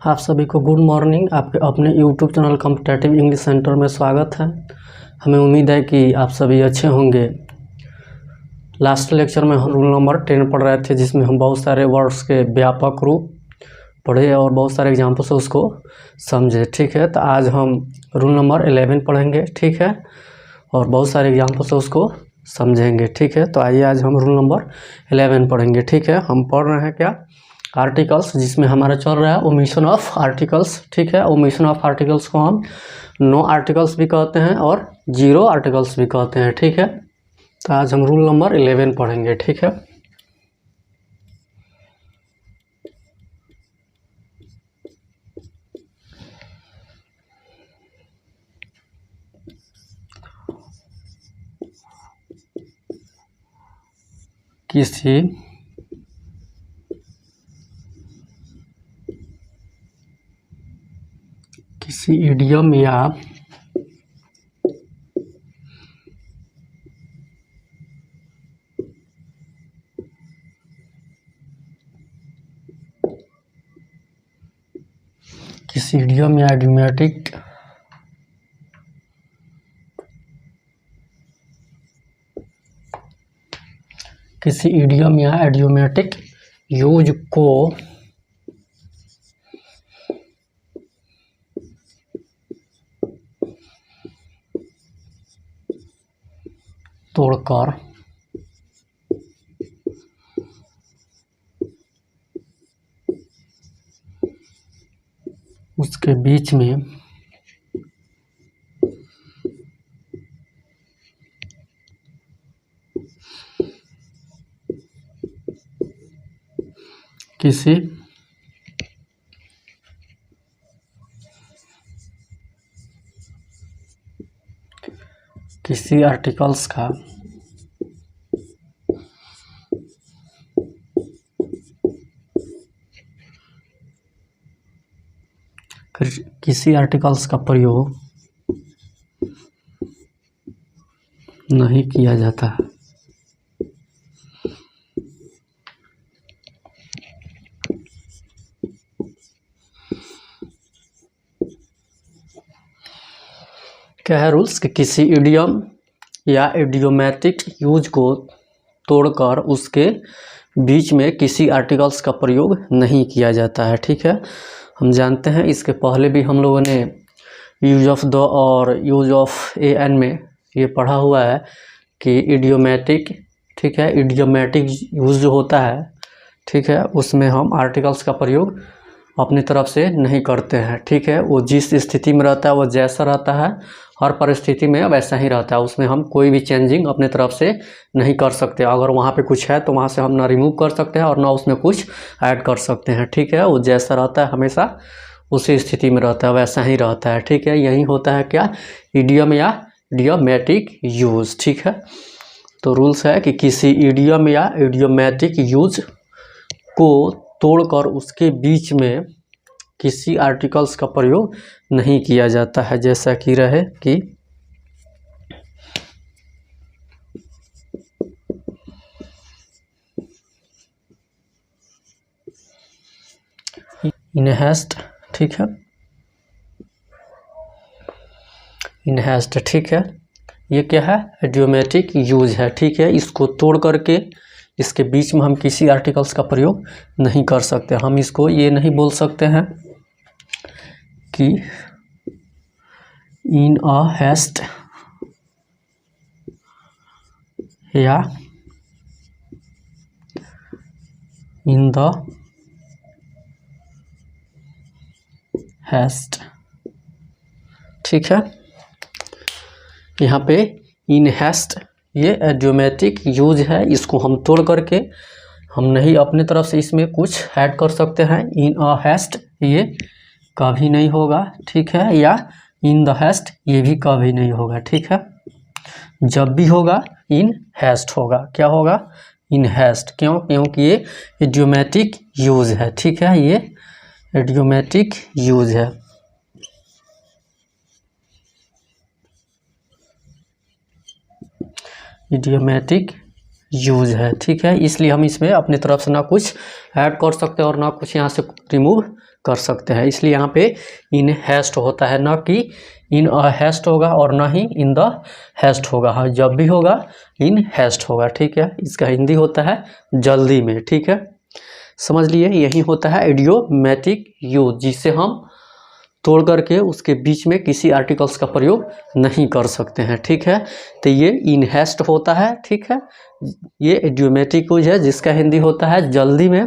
आप सभी को गुड मॉर्निंग। आपके अपने YouTube channel competitive English centre में स्वागत है। हमें उम्मीद है कि आप सभी अच्छे होंगे। लास्ट लेक्चर में हम रूल नंबर 10 पढ़ रहे थे, जिसमें हम बहुत सारे वर्ड्स के व्यापक रूप पढ़े और बहुत सारे एग्जाम्पल से उसको समझे। ठीक है, तो आज हम रूल नंबर 11 पढ़ेंगे। ठीक है, और बहुत सारे एग्जाम्पल से उसको समझेंगे। ठीक है, तो आइए आज हम रूल नंबर 11 पढ़ेंगे। ठीक है, हम पढ़ रहे हैं क्या, आर्टिकल्स, जिसमें हमारा चल रहा है ओमिशन ऑफ आर्टिकल्स। ठीक है, ओमिशन ऑफ आर्टिकल्स को हम नो आर्टिकल्स भी कहते हैं और जीरो आर्टिकल्स भी कहते हैं। ठीक है, तो आज हम रूल नंबर 11 पढ़ेंगे। ठीक है, किसी इडियम या इडियोमैटिक इडियोमैटिक यूज को तोड़कर उसके बीच में किसी आर्टिकल्स का प्रयोग नहीं किया जाता। क्या है रूल्स कि किसी इडियम या इडियोमैटिक यूज को तोड़कर उसके बीच में किसी आर्टिकल्स का प्रयोग नहीं किया जाता है। ठीक है, हम जानते हैं, इसके पहले भी हम लोगों ने यूज ऑफ द और यूज ऑफ एन में ये पढ़ा हुआ है कि इडियोमैटिक, ठीक है, इडियोमैटिक यूज जो होता है, ठीक है, उसमें हम आर्टिकल्स का प्रयोग अपनी तरफ से नहीं करते हैं। ठीक है, वो जिस स्थिति में रहता है वो जैसा रहता है, हर परिस्थिति में वैसा ही रहता है। उसमें हम कोई भी चेंजिंग अपने तरफ से नहीं कर सकते। अगर वहाँ पे कुछ है तो वहाँ से हम ना रिमूव कर सकते हैं और ना उसमें कुछ ऐड कर सकते हैं। ठीक है, वो जैसा रहता है हमेशा उसी स्थिति में रहता है, वैसा ही रहता है। ठीक है, यही होता है क्या, इडियम या इडियोमैटिक यूज। ठीक है, तो रूल्स है कि किसी इडियम या इडियोमैटिक यूज को तोड़कर उसके बीच में किसी आर्टिकल्स का प्रयोग नहीं किया जाता है। जैसा कि रहे कि इनहेस्ट, ठीक है, इनहेस्ट, ठीक है, ये क्या है, इडियोमैटिक यूज है। ठीक है, इसको तोड़ करके इसके बीच में हम किसी आर्टिकल्स का प्रयोग नहीं कर सकते। हम इसको ये नहीं बोल सकते हैं कि इन अ हेस्ट या इन द हेस्ट। ठीक है, यहाँ पे इन हेस्ट ये इडियोमैटिक यूज है, इसको हम तोड़ करके हम नहीं अपने तरफ से इसमें कुछ ऐड कर सकते हैं। इन अ हेस्ट ये कभी नहीं होगा। ठीक है, या इन द हेस्ट ये भी कभी नहीं होगा। ठीक है, जब भी होगा इन हेस्ट होगा। क्या होगा, इन हेस्ट। क्यों, क्योंकि ये इडियोमैटिक यूज है। ठीक है, ये इडियोमैटिक यूज है। इडियोमैटिक यूज है। ठीक है, इसलिए हम इसमें अपनी तरफ से ना कुछ ऐड कर सकते हैं और ना कुछ यहाँ से रिमूव कर सकते हैं, इसलिए यहाँ पे इन हैस्ट होता है, ना कि इन अ हैस्ट होगा और ना ही इन द हैस्ट होगा। हाँ, जब भी होगा इन हैस्ट होगा, ठीक है। इसका हिंदी होता है जल्दी में, ठीक है, समझ लिए। यही होता है इडियोमैटिक यूज, जिसे हम तोड़ करके उसके बीच में किसी आर्टिकल्स का प्रयोग नहीं कर सकते हैं, ठीक है। तो ये इन हैस्ट होता है, ठीक है। ये इडियोमैटिक यूज है जिसका हिंदी होता है जल्दी में।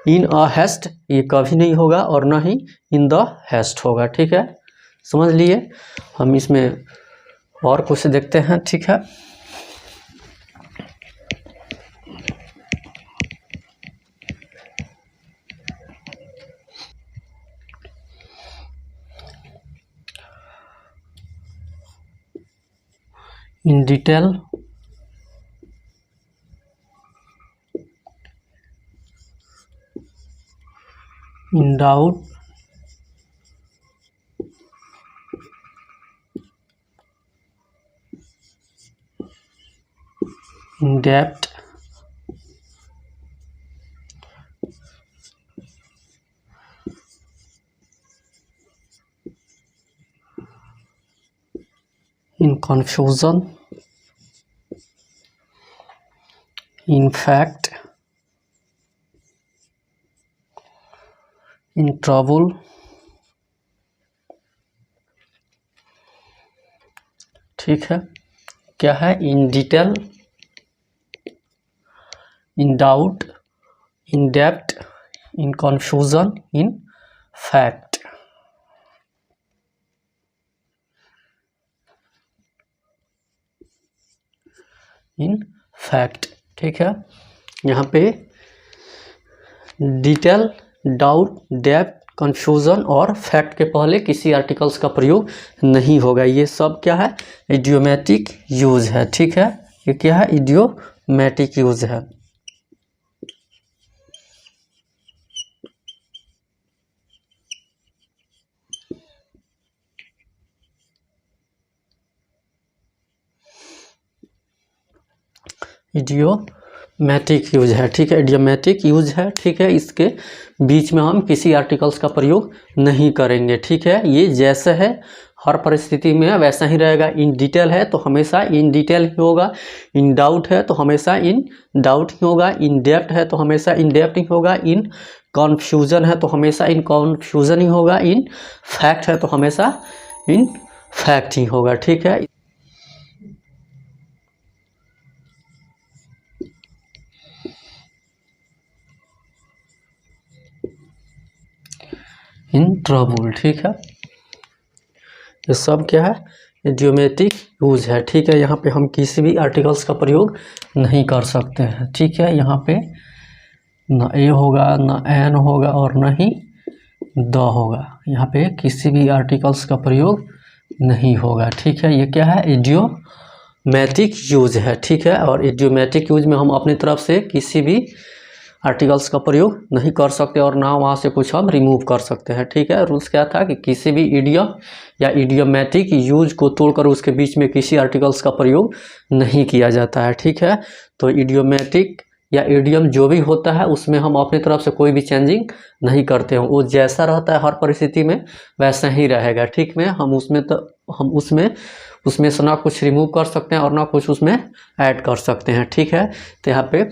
इन अ हैस्ट ये कभी नहीं होगा और ना ही इन द हैस्ट होगा, ठीक है, समझ लिए। हम इसमें और कुछ देखते हैं, ठीक है। In detail in doubt in depth in confusion, in fact, in trouble, ठीक है। क्या है? In detail, in doubt, in depth, in confusion, in fact. In fact, ठीक है। यहाँ पे डिटेल, डाउट, डेप्थ, कंफ्यूजन और फैक्ट के पहले किसी आर्टिकल्स का प्रयोग नहीं होगा। ये सब क्या है? इडियोमैटिक यूज है, ठीक है। ये क्या है? इडियोमैटिक यूज है। इडियोमैटिक यूज है, ठीक है, इडियोमैटिक यूज है, ठीक है। इसके बीच में हम किसी आर्टिकल्स का प्रयोग नहीं करेंगे, ठीक है। ये जैसे है हर परिस्थिति में वैसा ही रहेगा। इन डिटेल है तो हमेशा इन डिटेल ही होगा, इन डाउट है तो हमेशा इन डाउट ही होगा, इन डेप्थ है तो हमेशा इन डेप्थ ही होगा, इन कन्फ्यूजन है तो हमेशा इन कन्फ्यूजन ही होगा, इन फैक्ट है तो हमेशा इन फैक्ट ही होगा, ठीक है। इन ट्रबल, ठीक है। ये सब क्या है? इडियोमैटिक यूज है, ठीक है। यहाँ पे हम किसी भी आर्टिकल्स का प्रयोग नहीं कर सकते हैं, ठीक है। यहाँ पे ना ए होगा, ना एन होगा और ना ही द होगा। यहाँ पे किसी भी आर्टिकल्स का प्रयोग नहीं होगा, ठीक है। ये क्या है? इडियोमैटिक यूज है, ठीक है। और इडियोमैटिक यूज में हम अपनी तरफ से किसी भी आर्टिकल्स का प्रयोग नहीं कर सकते और ना वहाँ से कुछ हम रिमूव कर सकते हैं, ठीक है। रूल्स क्या था कि किसी भी इडियम या इडियोमैटिक यूज को तोड़कर उसके बीच में किसी आर्टिकल्स का प्रयोग नहीं किया जाता है, ठीक है। तो इडियोमैटिक या इडियम जो भी होता है उसमें हम अपनी तरफ से कोई भी चेंजिंग नहीं करते हैं, वो जैसा रहता है हर परिस्थिति में वैसा ही रहेगा, ठीक है। हम उसमें से ना कुछ रिमूव कर सकते हैं और ना कुछ उसमें ऐड कर सकते हैं, ठीक है। तो यहाँ पे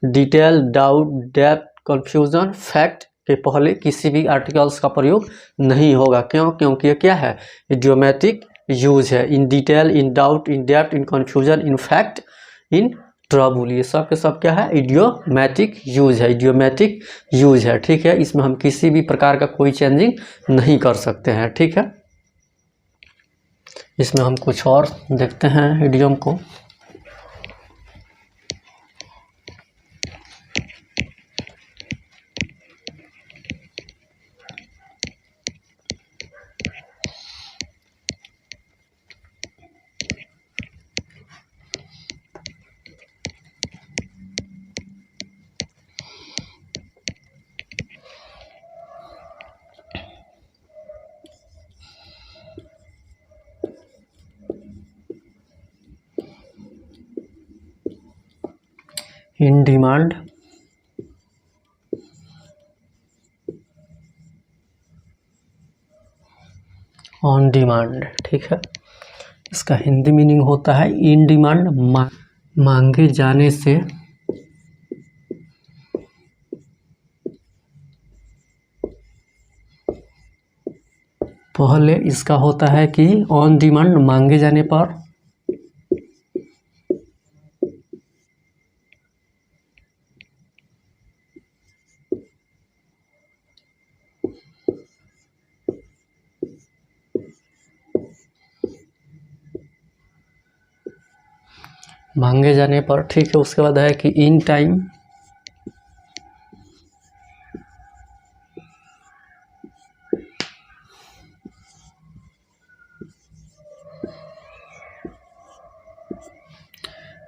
detail, doubt, depth, confusion, fact के पहले किसी भी आर्टिकल्स का प्रयोग नहीं होगा। क्यों? क्योंकि ये क्या है? इडियोमैटिक यूज है। In detail, in doubt, in depth, in confusion, in fact, in trouble, ये सब के सब क्या है? इडियोमैटिक यूज है, इडियोमैटिक यूज है, ठीक है। इसमें हम किसी भी प्रकार का कोई चेंजिंग नहीं कर सकते हैं, ठीक है। इसमें हम कुछ और देखते हैं इडियम को। इन डिमांड, ऑन डिमांड, ठीक है। इसका हिंदी मीनिंग होता है इन डिमांड, मांगे जाने से पहले। इसका होता है कि ऑन डिमांड, मांगे जाने पर। मांगे जाने पर, ठीक है। उसके बाद है कि in time,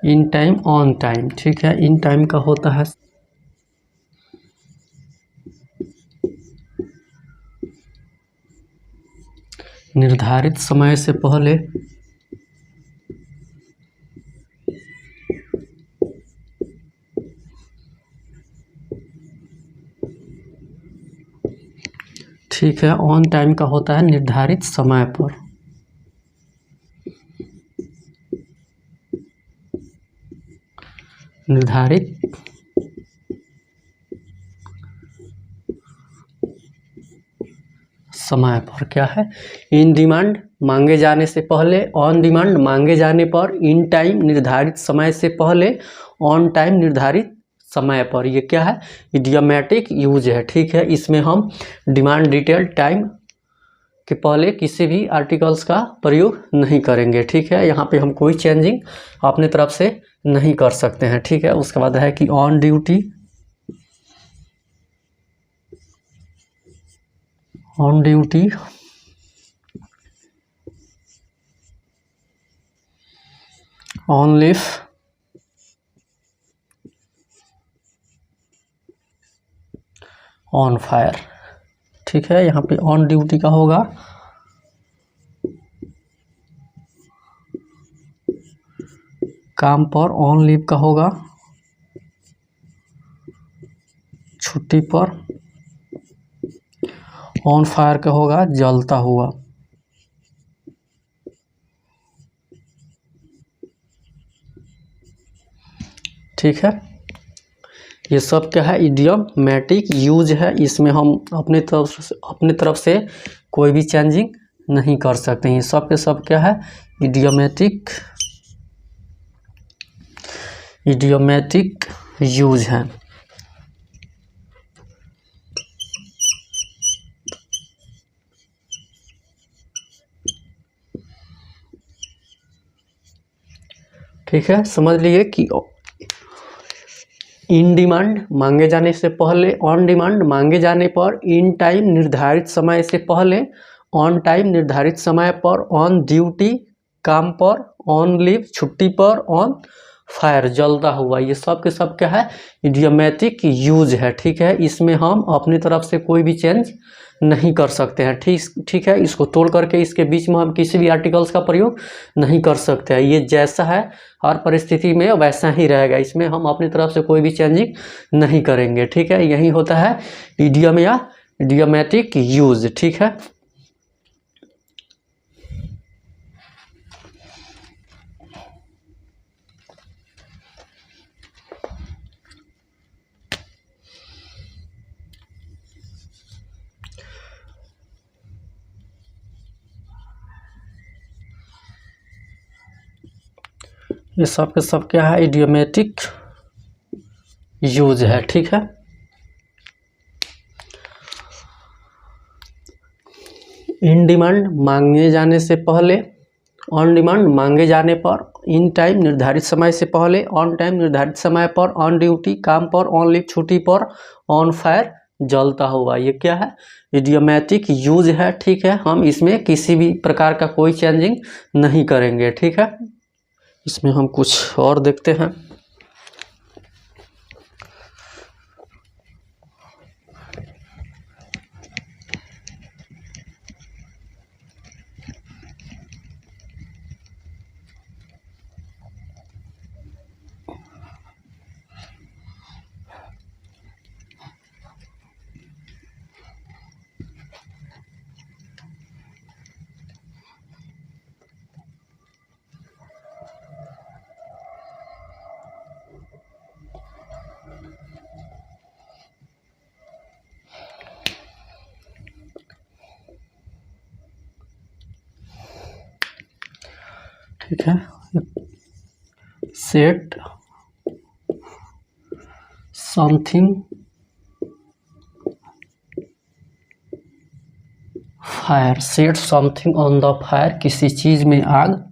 in time, on time, ठीक है। इन टाइम का होता है निर्धारित समय से पहले। ठीक है। ऑन टाइम का होता है निर्धारित समय पर। निर्धारित समय पर क्या है? इन डिमांड, मांगे जाने से पहले। ऑन डिमांड, मांगे जाने पर। इन टाइम, निर्धारित समय से पहले। ऑन टाइम, निर्धारित समय पर। ये क्या है? इडियोमैटिक यूज है, ठीक है। इसमें हम डिमांड, डिटेल, टाइम के पहले किसी भी आर्टिकल्स का प्रयोग नहीं करेंगे, ठीक है। यहाँ पे हम कोई चेंजिंग अपने तरफ से नहीं कर सकते हैं, ठीक है। उसके बाद है कि on duty, on duty, on leave, on fire, ठीक है। यहाँ पे ऑन ड्यूटी का होगा काम पर। ऑन लीव का होगा छुट्टी पर। ऑन फायर का होगा जलता हुआ। ठीक है। ये सब क्या है? इडियोमैटिक यूज है। इसमें हम अपने तरफ से कोई भी चेंजिंग नहीं कर सकते हैं। ये सब के सब क्या है? इडियोमैटिक यूज है। ठीक है, समझ लिए कि इन डिमांड, मांगे जाने से पहले। ऑन डिमांड, मांगे जाने पर। इन टाइम, निर्धारित समय से पहले। ऑन टाइम, निर्धारित समय पर। ऑन ड्यूटी, काम पर। ऑन लीव, छुट्टी पर। ऑन फायर, जलता हुआ। ये सब के सब क्या है? इडियोमैटिक यूज है, ठीक है। इसमें हम अपनी तरफ से कोई भी चेंज नहीं कर सकते हैं, ठीक है। इसको तोड़ करके इसके बीच में हम किसी भी आर्टिकल्स का प्रयोग नहीं कर सकते हैं। ये जैसा है हर परिस्थिति में वैसा ही रहेगा। इसमें हम अपनी तरफ से कोई भी चेंजिंग नहीं करेंगे, ठीक है। यही होता है इडियम या इडियोमैटिक यूज, ठीक है। ये सब के सब क्या है? इडियोमैटिक यूज है, ठीक है। इन डिमांड, मांगे जाने से पहले। ऑन डिमांड, मांगे जाने पर। इन टाइम, निर्धारित समय से पहले। ऑन टाइम, निर्धारित समय पर। ऑन ड्यूटी, काम पर। ऑन लीव, छुट्टी पर। ऑन फायर, जलता हुआ। ये क्या है? इडियोमैटिक यूज है, ठीक है। हम इसमें किसी भी प्रकार का कोई चेंजिंग नहीं करेंगे, ठीक है। इसमें हम कुछ और देखते हैं। ठीक है, set something fire, set something on the fire, किसी चीज में आग।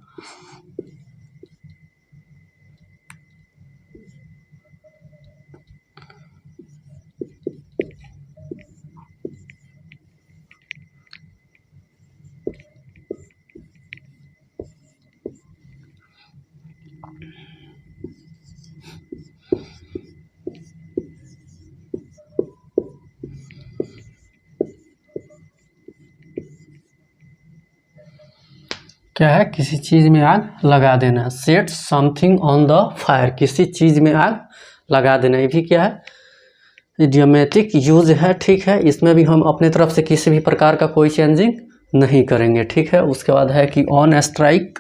क्या है, किसी चीज में आग लगा देना। Set something on the fire, किसी चीज में आग लगा देना। ये भी क्या है, इडियोमेटिक यूज है। ठीक है, इसमें भी हम अपने तरफ से किसी भी प्रकार का कोई चेंजिंग नहीं करेंगे। ठीक है, उसके बाद है कि on strike,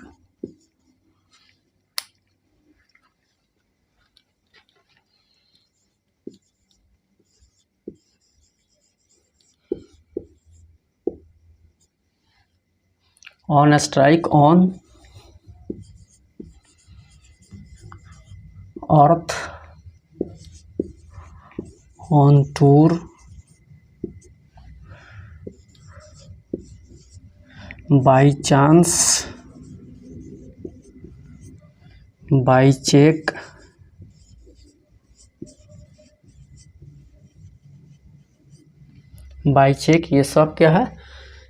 on strike, on earth, on tour, by chance, by cheque, by cheque, ये सब क्या है,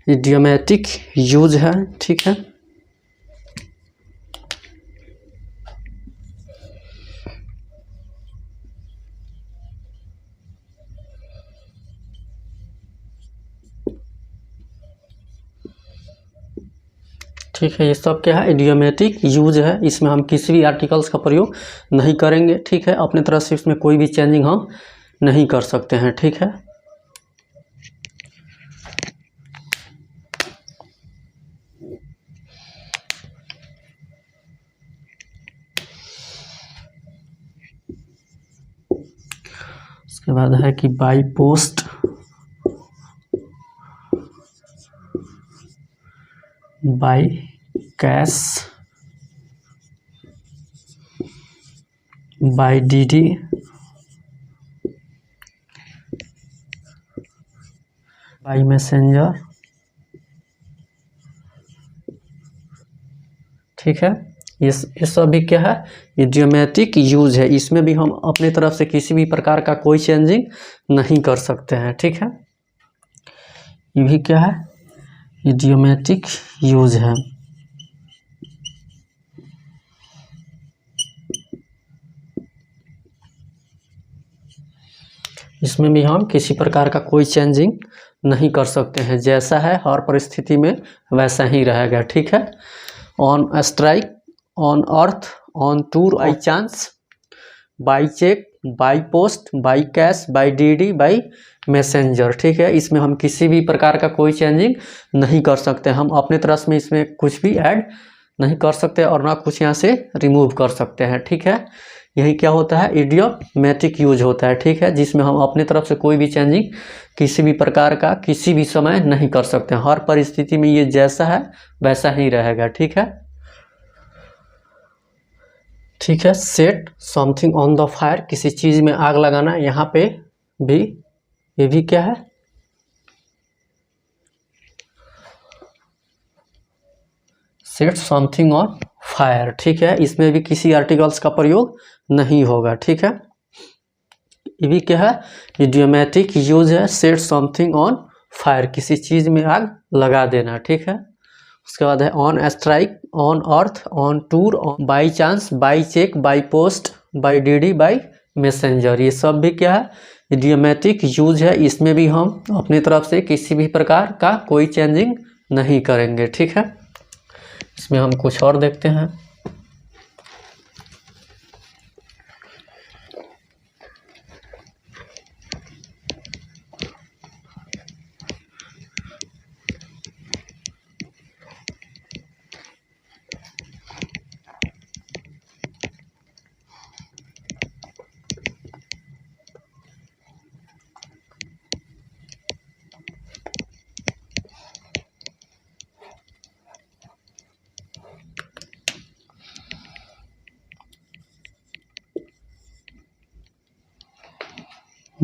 इडियोमेटिक यूज है। ठीक है, ठीक है, ये सब क्या है, इडियोमेटिक यूज है। इसमें हम किसी भी आर्टिकल्स का प्रयोग नहीं करेंगे। ठीक है, अपने तरफ से इसमें कोई भी चेंजिंग हम नहीं कर सकते हैं। ठीक है, उसके बाद है कि by post, by cash, by DD, by messenger. ठीक है, ये सब भी क्या है, इडियोमेटिक यूज है। इसमें भी हम अपने तरफ से किसी भी प्रकार का कोई चेंजिंग नहीं कर सकते हैं। ठीक है, ये भी क्या है, इडियोमेटिक यूज है। इसमें भी हम किसी प्रकार का कोई चेंजिंग नहीं कर सकते हैं। जैसा है हर परिस्थिति में वैसा ही रहेगा। ठीक है, on strike, on earth, on tour, by chance, by cheque, by post, by cash, by DD, by messenger. ठीक है, इसमें हम किसी भी प्रकार का कोई चेंजिंग नहीं कर सकते। हम अपने तरफ में इसमें कुछ भी ऐड नहीं कर सकते और ना कुछ यहाँ से रिमूव कर सकते हैं। ठीक है, यही क्या होता है, इडियोमेटिक यूज होता है। ठीक है, जिसमें हम अपने तरफ से कोई भी चेंजिंग किसी भी प्रकार का किसी भी समय नहीं कर सकते। हर परिस्थिति में ये जैसा है वैसा ही रहेगा। ठीक है, ठीक है, set something on the fire, किसी चीज में आग लगाना। यहाँ पे भी ये भी क्या है, सेट समथिंग ऑन फायर। ठीक है, इसमें भी किसी आर्टिकल्स का प्रयोग नहीं होगा। ठीक है, ये भी क्या है, इडियोमेटिक यूज है। सेट समथिंग ऑन फायर, किसी चीज में आग लगा देना। ठीक है, उसके बाद है on strike, on earth, on tour, by chance, by cheque, by post, by DD, by messenger. ये सब भी क्या है, इडियोमेटिक यूज है। इसमें भी हम अपनी तरफ से किसी भी प्रकार का कोई चेंजिंग नहीं करेंगे। ठीक है, इसमें हम कुछ और देखते हैं।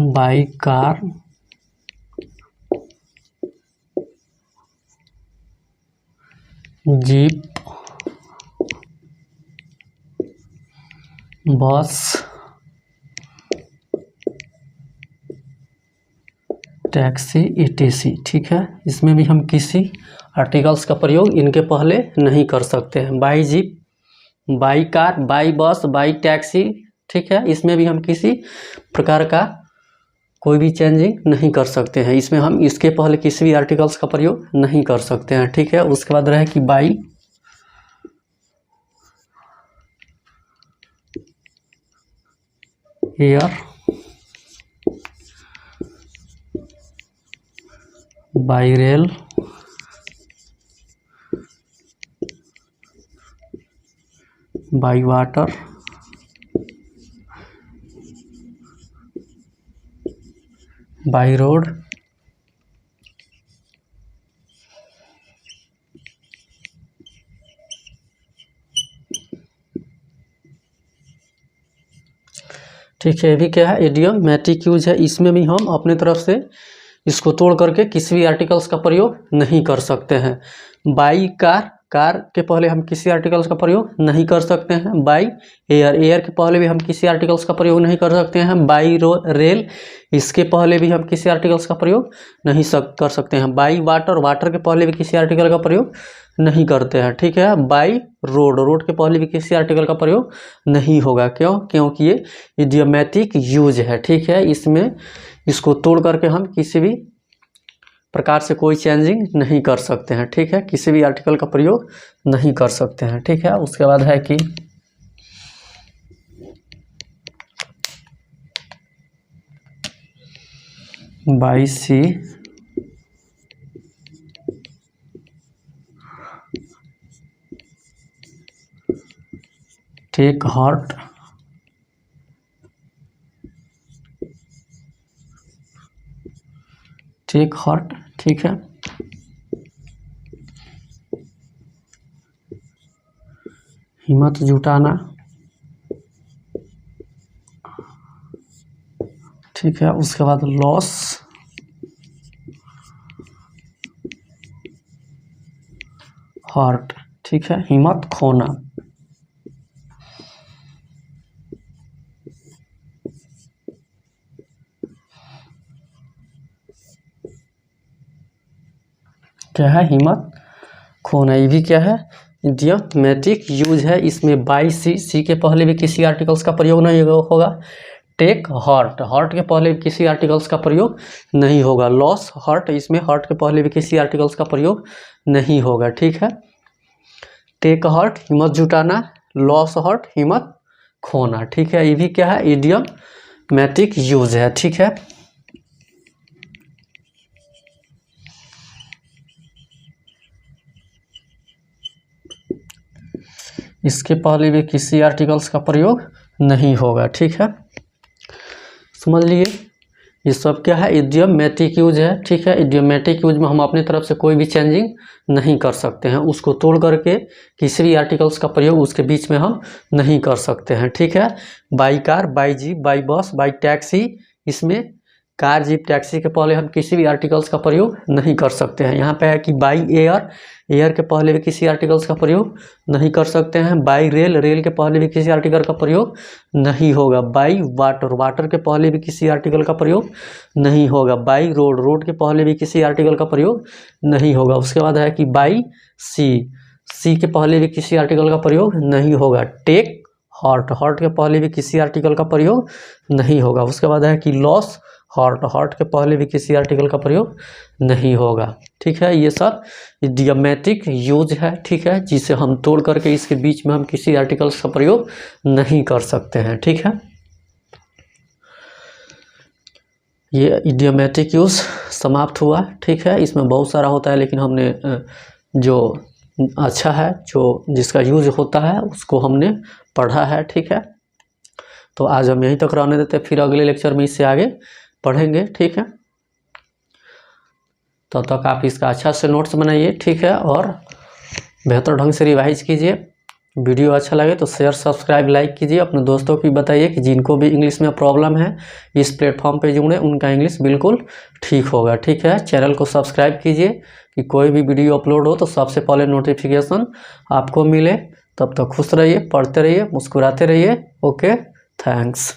बाई कार, जीप, बस, टैक्सी, ईटीसी। ठीक है, इसमें भी हम किसी आर्टिकल्स का प्रयोग इनके पहले नहीं कर सकते हैं। By jeep, by car, by bus, by taxi. ठीक है, इसमें भी हम किसी प्रकार का कोई भी चेंजिंग नहीं कर सकते हैं। इसमें हम इसके पहले किसी भी आर्टिकल्स का प्रयोग नहीं कर सकते हैं। ठीक है, उसके बाद रहे कि by air, by rail, by water, by road, ठीक है। ये भी क्या है, इडियोमैटिक यूज है। इसमें भी हम अपने तरफ से इसको तोड़ करके किसी भी आर्टिकल्स का प्रयोग नहीं कर सकते हैं। बाई कार, कार के पहले हम किसी आर्टिकल्स का प्रयोग नहीं कर सकते हैं। बाई एयर, एयर के पहले भी हम किसी आर्टिकल्स का प्रयोग नहीं कर सकते हैं। बाई रेल, इसके पहले भी हम किसी आर्टिकल्स का प्रयोग नहीं कर सकते हैं। बाई वाटर, वाटर के पहले भी किसी आर्टिकल का प्रयोग नहीं करते हैं। ठीक है, बाई रोड, रोड के पहले भी किसी आर्टिकल का प्रयोग नहीं होगा। क्यों? क्योंकि ये इडियोमैटिक यूज है। ठीक है, इसमें इसको तोड़ करके हम किसी भी प्रकार से कोई चेंजिंग नहीं कर सकते हैं। ठीक है, किसी भी आर्टिकल का प्रयोग नहीं कर सकते हैं। ठीक है, उसके बाद है कि by sea, take heart, take heart. ठीक है, हिम्मत जुटाना। ठीक है, उसके बाद लॉस, हार्ट। ठीक है, हिम्मत खोना। क्या है, हिम्मत खोना। ये भी क्या है, इडियोमैटिक यूज है। इसमें बाई सी, सी के पहले भी किसी आर्टिकल्स का प्रयोग नहीं होगा। टेक हार्ट, हार्ट के पहले भी किसी आर्टिकल्स का प्रयोग नहीं होगा। लॉस, हार्ट, इसमें हार्ट के पहले भी किसी आर्टिकल्स का प्रयोग नहीं होगा। ठीक है, टेक हार्ट, हिम्मत जुटाना। लॉस हार्ट, हिम्मत खोना। ठीक है, ये भी क्या है, इडियोमैटिक यूज है। ठीक है, इसके पहले भी किसी आर्टिकल्स का प्रयोग नहीं होगा। ठीक है, समझ लिए, ये सब क्या है, इडियोमैटिक यूज है। ठीक है, इडियोमैटिक यूज में हम अपनी तरफ से कोई भी चेंजिंग नहीं कर सकते हैं। उसको तोड़ करके किसी भी आर्टिकल्स का प्रयोग उसके बीच में हम नहीं कर सकते हैं। ठीक है, by car, by jeep, by bus, by taxi. इसमें कार, जीप, टैक्सी के पहले हम किसी भी आर्टिकल्स का प्रयोग नहीं कर सकते हैं। यहाँ पे है कि बाई एयर, एयर के पहले भी किसी आर्टिकल्स का प्रयोग नहीं कर सकते हैं। बाई रेल, रेल के पहले भी किसी आर्टिकल का प्रयोग नहीं होगा। बाई वाटर, वाटर के पहले भी किसी आर्टिकल का प्रयोग नहीं होगा। बाई रोड, रोड के पहले भी किसी आर्टिकल का प्रयोग नहीं होगा। उसके बाद है कि बाई सी, सी के पहले भी किसी आर्टिकल का प्रयोग नहीं होगा। टेक हार्ट, हार्ट के पहले भी किसी आर्टिकल का प्रयोग नहीं होगा। उसके बाद है कि लॉस हार्ट, हार्ट के पहले भी किसी आर्टिकल का प्रयोग नहीं होगा। ठीक है, ये सब इडियोमैटिक यूज है। ठीक है, जिसे हम तोड़ करके इसके बीच में हम किसी आर्टिकल्स का प्रयोग नहीं कर सकते हैं। ठीक है, ये इडियोमैटिक यूज समाप्त हुआ। ठीक है, इसमें बहुत सारा होता है, लेकिन हमने जो अच्छा है, जो जिसका यूज होता है उसको हमने पढ़ा है। ठीक है, तो आज हम यहीं तक रहने देते हैं, फिर अगले लेक्चर में इससे आगे पढ़ेंगे। ठीक है, तब तक आप इसका अच्छा से नोट्स बनाइए। ठीक है, और बेहतर ढंग से रिवाइज कीजिए। वीडियो अच्छा लगे तो शेयर सब्सक्राइब लाइक कीजिए। अपने दोस्तों को बताइए कि जिनको भी इंग्लिश में प्रॉब्लम है इस प्लेटफॉर्म पे जुड़े, उनका इंग्लिश बिल्कुल ठीक होगा। ठीक है, चैनल को सब्सक्राइब कीजिए कि कोई भी वीडियो अपलोड हो तो सबसे पहले नोटिफिकेशन आपको मिले। तब तक खुश रहिए, पढ़ते रहिए, मुस्कुराते रहिए। Okay, thanks.